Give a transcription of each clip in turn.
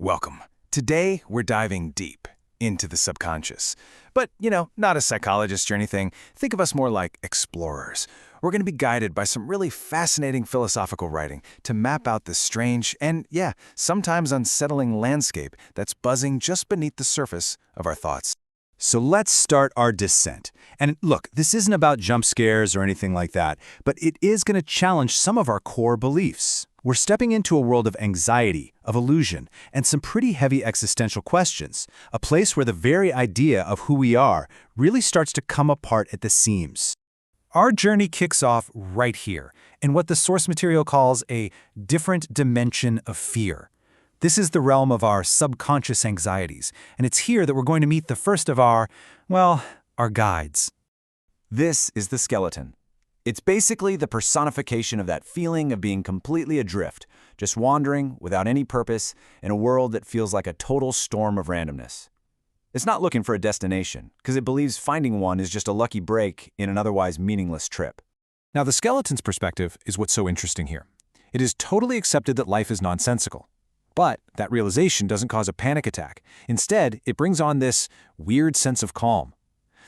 Welcome. Today, we're diving deep into the subconscious. But, not as psychologists or anything. Think of us more like explorers. We're going to be guided by some really fascinating philosophical writing to map out this strange and, sometimes unsettling landscape that's buzzing just beneath the surface of our thoughts. So let's start our descent. And look, this isn't about jump scares or anything like that, but it is going to challenge some of our core beliefs. We're stepping into a world of anxiety, of illusion, and some pretty heavy existential questions, a place where the very idea of who we are really starts to come apart at the seams. Our journey kicks off right here, in what the source material calls a different dimension of fear. This is the realm of our subconscious anxieties, and it's here that we're going to meet the first of our guides. This is the skeleton. It's basically the personification of that feeling of being completely adrift, just wandering without any purpose in a world that feels like a total storm of randomness. It's not looking for a destination, because it believes finding one is just a lucky break in an otherwise meaningless trip. Now, the skeleton's perspective is what's so interesting here. It is totally accepted that life is nonsensical. But that realization doesn't cause a panic attack. Instead, it brings on this weird sense of calm.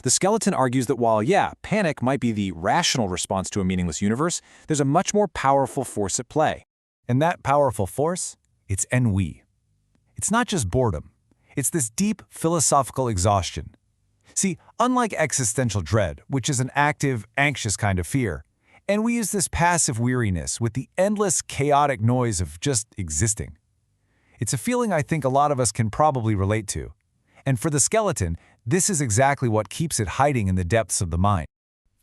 The skeleton argues that while, panic might be the rational response to a meaningless universe, there's a much more powerful force at play. And that powerful force? It's ennui. It's not just boredom. It's this deep philosophical exhaustion. See, unlike existential dread, which is an active, anxious kind of fear, ennui is this passive weariness with the endless, chaotic noise of just existing. It's a feeling I think a lot of us can probably relate to. And for the skeleton, this is exactly what keeps it hiding in the depths of the mind.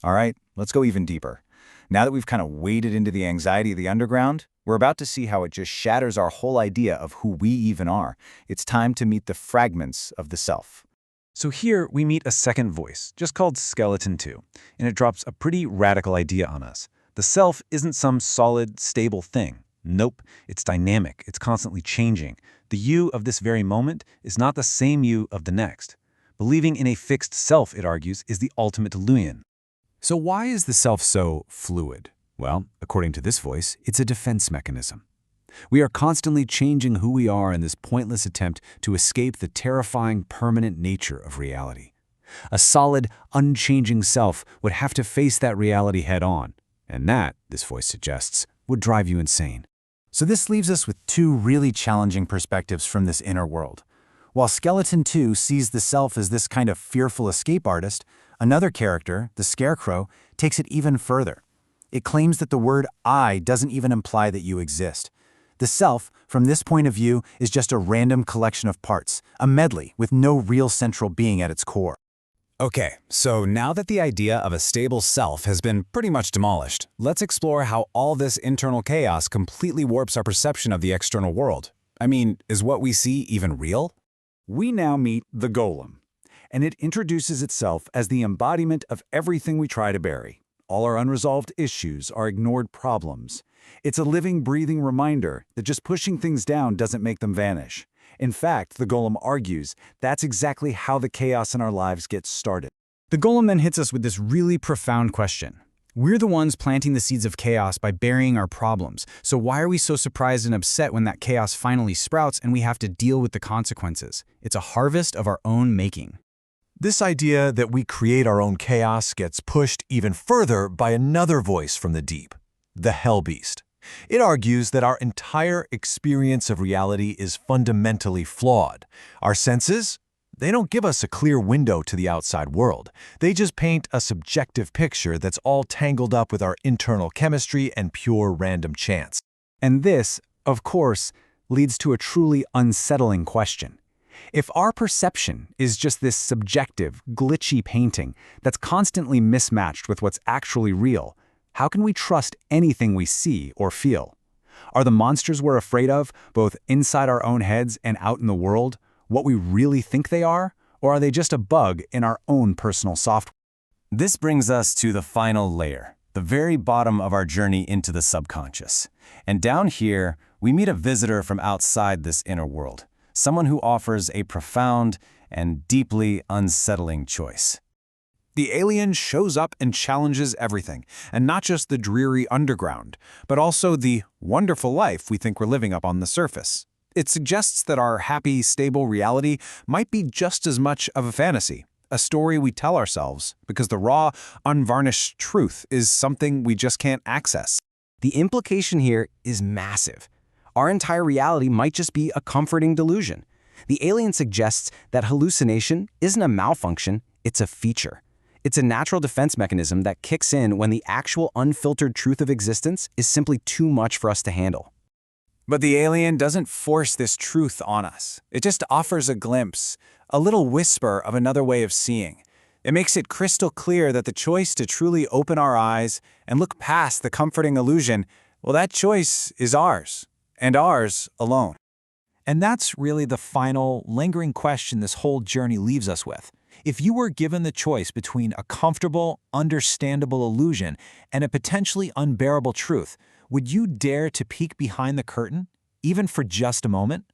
All right, let's go even deeper. Now that we've kind of waded into the anxiety of the underground, we're about to see how it just shatters our whole idea of who we even are. It's time to meet the fragments of the self. So here we meet a second voice, just called Skeleton 2, and it drops a pretty radical idea on us. The self isn't some solid, stable thing. Nope, it's dynamic, it's constantly changing. The you of this very moment is not the same you of the next. Believing in a fixed self, it argues, is the ultimate delusion. So why is the self so fluid? Well, according to this voice, it's a defense mechanism. We are constantly changing who we are in this pointless attempt to escape the terrifying, permanent nature of reality. A solid, unchanging self would have to face that reality head-on, and that, this voice suggests, would drive you insane. So this leaves us with two really challenging perspectives from this inner world. While Skeleton 2 sees the self as this kind of fearful escape artist, another character, the Scarecrow, takes it even further. It claims that the word I doesn't even imply that you exist. The self, from this point of view, is just a random collection of parts, a medley with no real central being at its core. Okay, so now that the idea of a stable self has been pretty much demolished, let's explore how all this internal chaos completely warps our perception of the external world. I mean, is what we see even real? We now meet the golem, and it introduces itself as the embodiment of everything we try to bury. All our unresolved issues, our ignored problems. It's a living, breathing reminder that just pushing things down doesn't make them vanish. In fact, the golem argues that's exactly how the chaos in our lives gets started. The golem then hits us with this really profound question. We're the ones planting the seeds of chaos by burying our problems, so why are we so surprised and upset when that chaos finally sprouts and we have to deal with the consequences? It's a harvest of our own making. This idea that we create our own chaos gets pushed even further by another voice from the deep, the Hell Beast. It argues that our entire experience of reality is fundamentally flawed. Our senses, they don't give us a clear window to the outside world. They just paint a subjective picture that's all tangled up with our internal chemistry and pure random chance. And this, of course, leads to a truly unsettling question. If our perception is just this subjective, glitchy painting that's constantly mismatched with what's actually real, how can we trust anything we see or feel? Are the monsters we're afraid of, both inside our own heads and out in the world, what we really think they are? Or are they just a bug in our own personal software? This brings us to the final layer, the very bottom of our journey into the subconscious. And down here, we meet a visitor from outside this inner world, someone who offers a profound and deeply unsettling choice. The alien shows up and challenges everything, and not just the dreary underground, but also the wonderful life we think we're living up on the surface. It suggests that our happy, stable reality might be just as much of a fantasy, a story we tell ourselves, because the raw, unvarnished truth is something we just can't access. The implication here is massive. Our entire reality might just be a comforting delusion. The alien suggests that hallucination isn't a malfunction, it's a feature. It's a natural defense mechanism that kicks in when the actual unfiltered truth of existence is simply too much for us to handle. But the alien doesn't force this truth on us. It just offers a glimpse, a little whisper of another way of seeing. It makes it crystal clear that the choice to truly open our eyes and look past the comforting illusion, well, that choice is ours, and ours alone. And that's really the final, lingering question this whole journey leaves us with. If you were given the choice between a comfortable, understandable illusion and a potentially unbearable truth, would you dare to peek behind the curtain, even for just a moment?